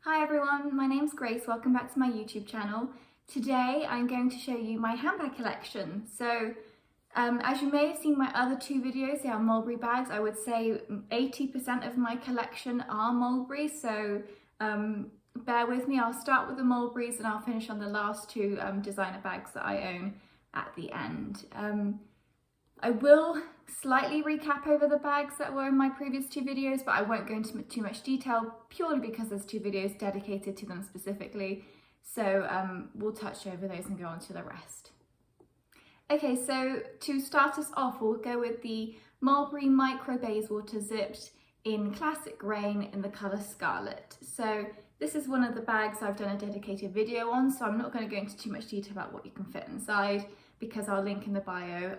Hi everyone, my name's Grace. Welcome back to my YouTube channel. Today I'm going to show you my handbag collection. So as you may have seen my other two videos, they are Mulberry bags. I would say 80% of my collection are Mulberry, so bear with me. I'll start with the Mulberries and I'll finish on the last two designer bags that I own at the end. I will slightly recap over the bags that were in my previous two videos, but I won't go into too much detail purely because there's two videos dedicated to them specifically. So we'll touch over those and go on to the rest. Okay, so to start us off, we'll go with the Mulberry Micro Bayswater zipped in classic grain in the colour Scarlet. So this is one of the bags I've done a dedicated video on, so I'm not going to go into too much detail about what you can fit inside because I'll link in the bio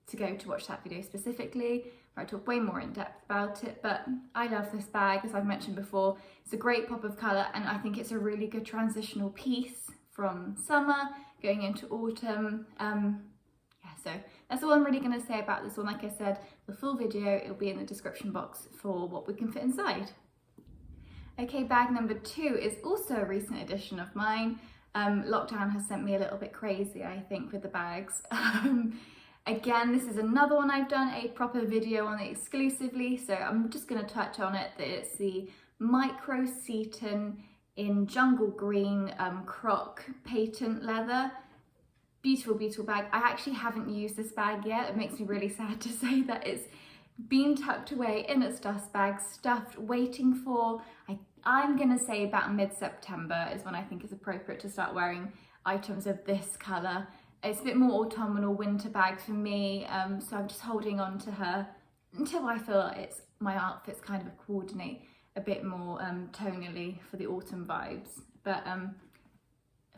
to go to watch that video specifically, where I talk way more in depth about it. But I love this bag, as I've mentioned before. It's a great pop of colour and I think it's a really good transitional piece from summer going into autumn. So that's all I'm really going to say about this one. Like I said, the full video, it'll be in the description box for what we can fit inside. Okay, bag number two is also a recent addition of mine. Lockdown has sent me a little bit crazy, I think, with the bags. Again, this is another one I've done a proper video on exclusively, so I'm just going to touch on it. It's the Micro Seaton in jungle green croc patent leather. Beautiful, beautiful bag. I actually haven't used this bag yet. It makes me really sad to say that it's been tucked away in its dust bag, stuffed, waiting for, I'm going to say about mid-September is when I think it's appropriate to start wearing items of this colour. It's a bit more autumnal winter bag for me, so I'm just holding on to her until I feel like my outfits kind of coordinate a bit more tonally for the autumn vibes. But a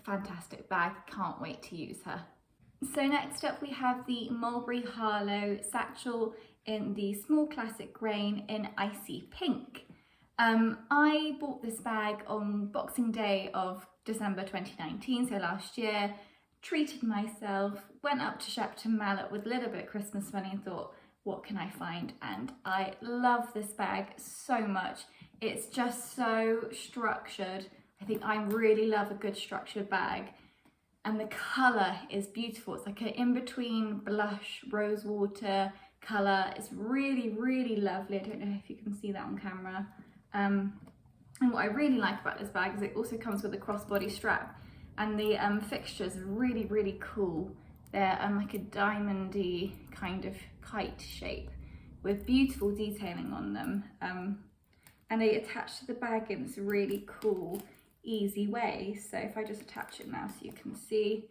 fantastic bag, can't wait to use her. So next up we have the Mulberry Harlow satchel in the small classic grain in icy pink. I bought this bag on Boxing Day of December 2019, so last year. Treated myself, went up to Shepton Mallet with a little bit of Christmas money and thought, what can I find? And I love this bag so much. It's just so structured. I think I really love a good structured bag. And the colour is beautiful. It's like an in-between blush, rosewater colour. It's really, really lovely. I don't know if you can see that on camera. And what I really like about this bag is it also comes with a crossbody strap. And the fixtures are really, really cool. They're like a diamondy kind of kite shape with beautiful detailing on them. And they attach to the bag in this really cool, easy way. So if I just attach it now so you can see,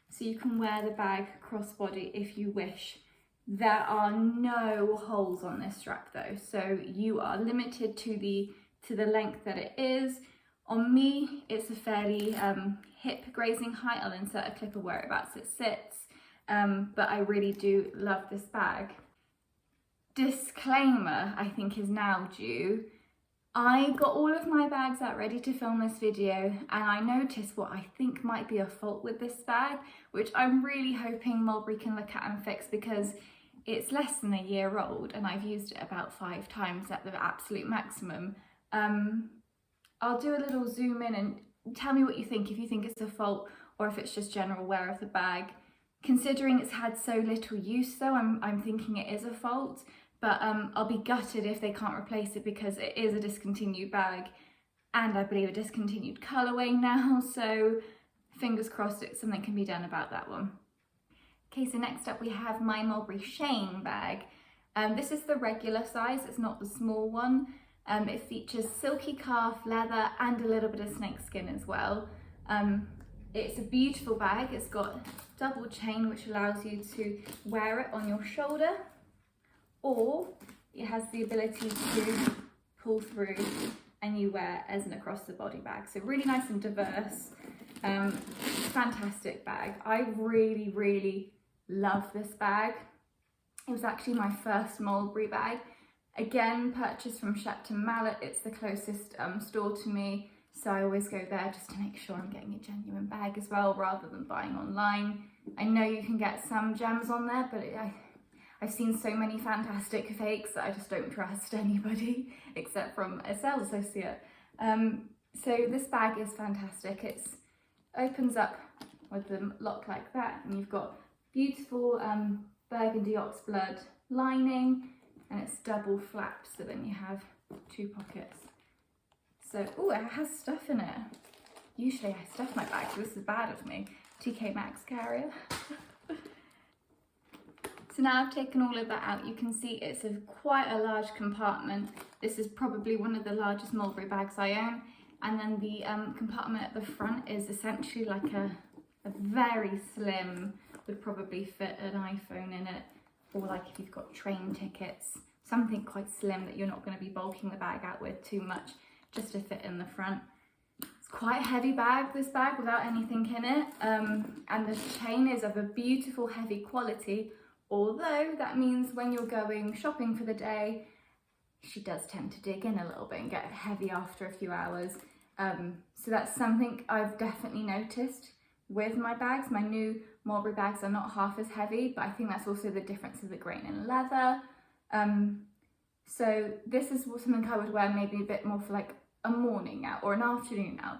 so you can wear the bag crossbody if you wish. There are no holes on this strap though, so you are limited to the length that it is. On me, it's a fairly hip grazing height. I'll insert a clip of whereabouts it sits, but I really do love this bag. Disclaimer, I think, is now due. I got all of my bags out ready to film this video and I noticed what I think might be a fault with this bag, which I'm really hoping Mulberry can look at and fix because it's less than a year old and I've used it about 5 times at the absolute maximum. I'll do a little zoom in and tell me what you think, if you think it's a fault or if it's just general wear of the bag. Considering it's had so little use though, I'm thinking it is a fault, but I'll be gutted if they can't replace it because it is a discontinued bag and I believe a discontinued colourway now, so fingers crossed something can be done about that one. Okay, so next up we have my Mulberry Cheyne bag. This is the regular size, it's not the small one. It features silky calf leather and a little bit of snakeskin as well. It's a beautiful bag. It's got double chain which allows you to wear it on your shoulder, or it has the ability to pull through and you wear it as an across the body bag. So really nice and diverse. Fantastic bag. I really, really love this bag. It was actually my first Mulberry bag. Again, purchased from Shepton Mallet. It's the closest store to me, so I always go there just to make sure I'm getting a genuine bag as well, rather than buying online. I know you can get some gems on there, but I've seen so many fantastic fakes that I just don't trust anybody except from a sales associate. So this bag is fantastic. It opens up with the lock like that, and you've got beautiful burgundy oxblood lining, and it's double flapped, so then you have 2 pockets. So, oh, it has stuff in it. Usually I stuff my bag, so this is bad of me. TK Maxx carrier. So now I've taken all of that out, you can see it's quite a large compartment. This is probably one of the largest Mulberry bags I own. And then the compartment at the front is essentially like a very slim, would probably fit an iPhone in it, or like if you've got train tickets, something quite slim that you're not going to be bulking the bag out with too much, just to fit in the front. It's quite a heavy bag, this bag, without anything in it, and the chain is of a beautiful heavy quality, although that means when you're going shopping for the day, she does tend to dig in a little bit and get heavy after a few hours. So that's something I've definitely noticed with my bags. My new Mulberry bags are not half as heavy, but I think that's also the difference of the grain in leather. So this is something I would wear maybe a bit more for like a morning out or an afternoon out.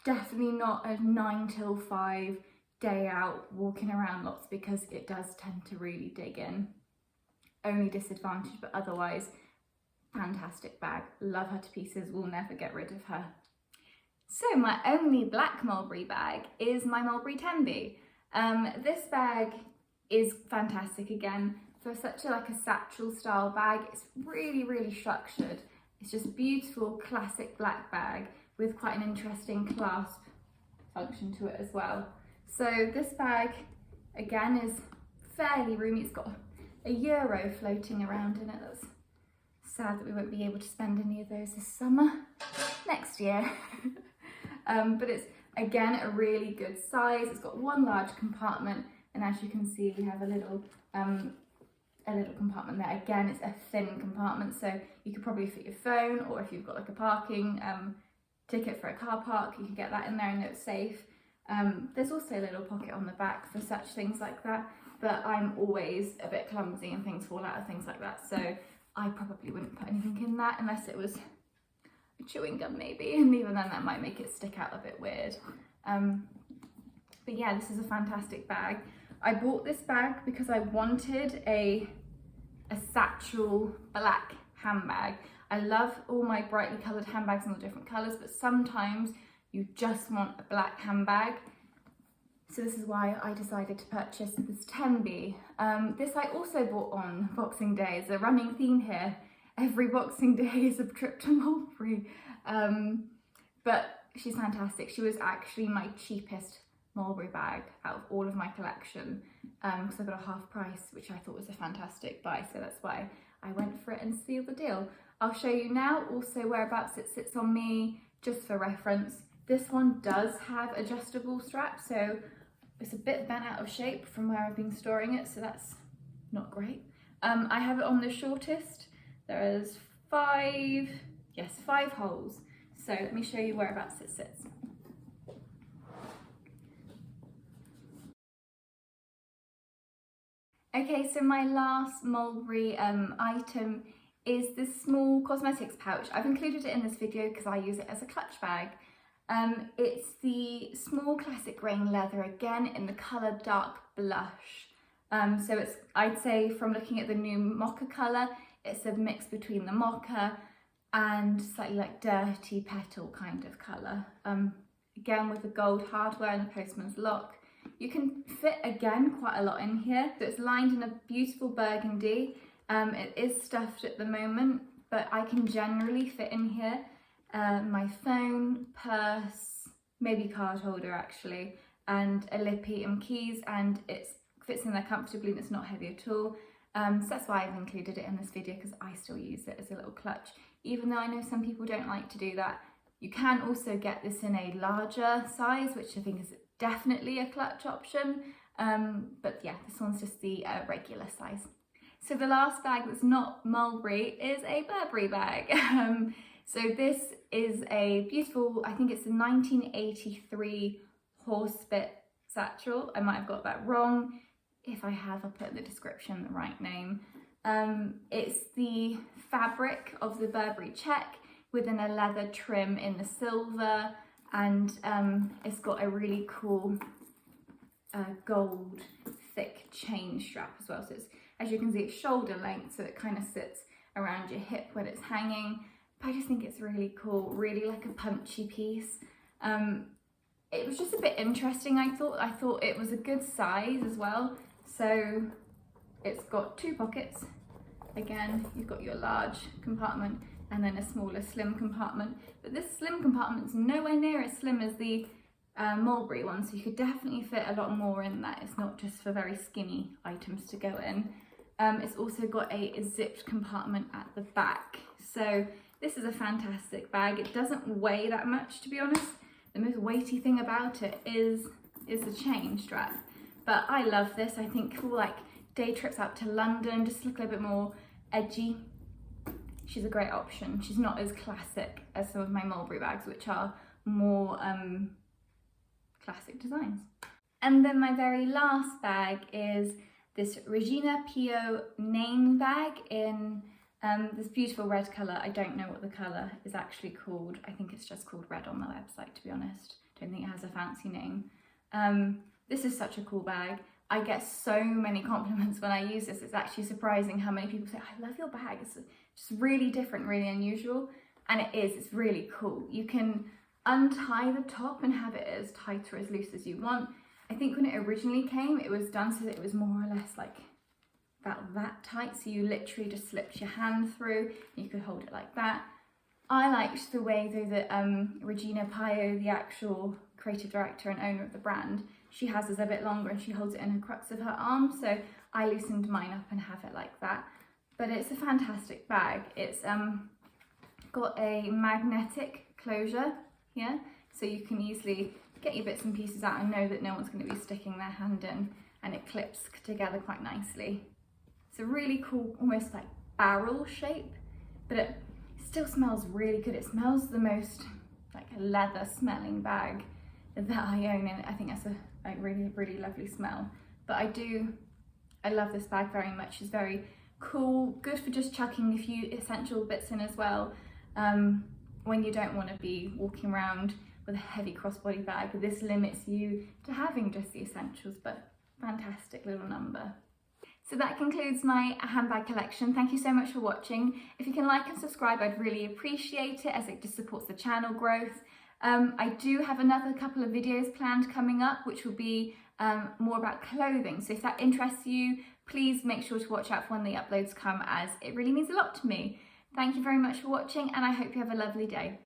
Definitely not a 9 till 5 day out walking around lots, because it does tend to really dig in. Only disadvantage, but otherwise fantastic bag. Love her to pieces, will never get rid of her. So my only black Mulberry bag is my Mulberry Tenby. This bag is fantastic again for such a satchel style bag. It's really structured. It's just beautiful classic black bag with quite an interesting clasp function to it as well. So this bag again is fairly roomy. It's got a euro floating around in it. That's sad that we won't be able to spend any of those this summer. Next year. But it's again a really good size. It's got 1 large compartment, and as you can see we have a little compartment there. Again, it's a thin compartment, so you could probably fit your phone, or if you've got like a parking ticket for a car park, you can get that in there and it's safe. There's also a little pocket on the back for such things like that, but I'm always a bit clumsy and things fall out of things like that, so I probably wouldn't put anything in that unless it was a chewing gum maybe, and even then that might make it stick out a bit weird. But yeah, this is a fantastic bag. I bought this bag because I wanted a satchel black handbag. I love all my brightly coloured handbags in all different colours, but sometimes you just want a black handbag. So this is why I decided to purchase this Tenby. This I also bought on Boxing Day. It's a running theme here. Every Boxing Day is a trip to Mulberry. But she's fantastic. She was actually my cheapest Mulberry bag out of all of my collection, because I got a half price, which I thought was a fantastic buy, so that's why I went for it and sealed the deal. I'll show you now also whereabouts it sits on me, just for reference. This one does have adjustable straps, so it's a bit bent out of shape from where I've been storing it, so that's not great. I have it on the shortest. There's 5 holes, so let me show you whereabouts it sits. Okay, so my last Mulberry item is this small cosmetics pouch. I've included it in this video because I use it as a clutch bag. It's the small classic grain leather, again in the colour dark blush. So it's, I'd say from looking at the new mocha colour, it's a mix between the mocha and slightly like dirty petal kind of colour. Again with the gold hardware and the postman's lock. You can fit, again, quite a lot in here. So it's lined in a beautiful burgundy. It is stuffed at the moment, but I can generally fit in here my phone, purse, maybe card holder actually, and a lippy and keys, and it fits in there comfortably and it's not heavy at all. So that's why I've included it in this video, because I still use it as a little clutch, even though I know some people don't like to do that. You can also get this in a larger size, which I think is definitely a clutch option, but yeah, this one's just the regular size. So the last bag that's not Mulberry is a Burberry bag. So this is a beautiful, I think it's a 1983 horsebit satchel. I might have got that wrong. If I have, I'll put in the description the right name. It's the fabric of the Burberry check. within a leather trim in the silver, and it's got a really cool gold thick chain strap as well. So it's, as you can see, it's shoulder length, so it kind of sits around your hip when it's hanging. But I just think it's really cool, really like a punchy piece. It was just a bit interesting, I thought it was a good size as well. So it's got 2 pockets. Again, you've got your large compartment and then a smaller slim compartment. But this slim compartment's nowhere near as slim as the Mulberry one, so you could definitely fit a lot more in that. It's not just for very skinny items to go in. It's also got a zipped compartment at the back. So this is a fantastic bag. It doesn't weigh that much, to be honest. The most weighty thing about it is the chain strap. But I love this. I think for like day trips out to London, just to look a little bit more edgy, she's a great option. She's not as classic as some of my Mulberry bags, which are more classic designs. And then my very last bag is this REJINA PYO name bag in this beautiful red colour. I don't know what the colour is actually called. I think it's just called red on the website, to be honest. Don't think it has a fancy name. This is such a cool bag. I get so many compliments when I use this. It's actually surprising how many people say, I love your bag. It's just really different, really unusual. And it is, it's really cool. You can untie the top and have it as tight or as loose as you want. I think when it originally came, it was done so that it was more or less like about that tight. So you literally just slipped your hand through, and you could hold it like that. I liked the way though that REJINA PYO, the actual creative director and owner of the brand, she has this a bit longer and she holds it in her crux of her arm. So I loosened mine up and have it like that. But it's a fantastic bag. It's got a magnetic closure here, so you can easily get your bits and pieces out and know that no one's going to be sticking their hand in, and it clips together quite nicely. It's a really cool, almost like barrel shape, but it still smells really good. It smells the most like a leather smelling bag that I own, and I think that's a really, really lovely smell. But I love this bag very much. It's very cool, good for just chucking a few essential bits in as well. When you don't want to be walking around with a heavy crossbody bag, this limits you to having just the essentials, but fantastic little number. So that concludes my handbag collection. Thank you so much for watching. If you can like and subscribe, I'd really appreciate it, as it just supports the channel growth. I do have another couple of videos planned coming up, which will be more about clothing. So if that interests you, please make sure to watch out for when the uploads come, as it really means a lot to me. Thank you very much for watching, and I hope you have a lovely day.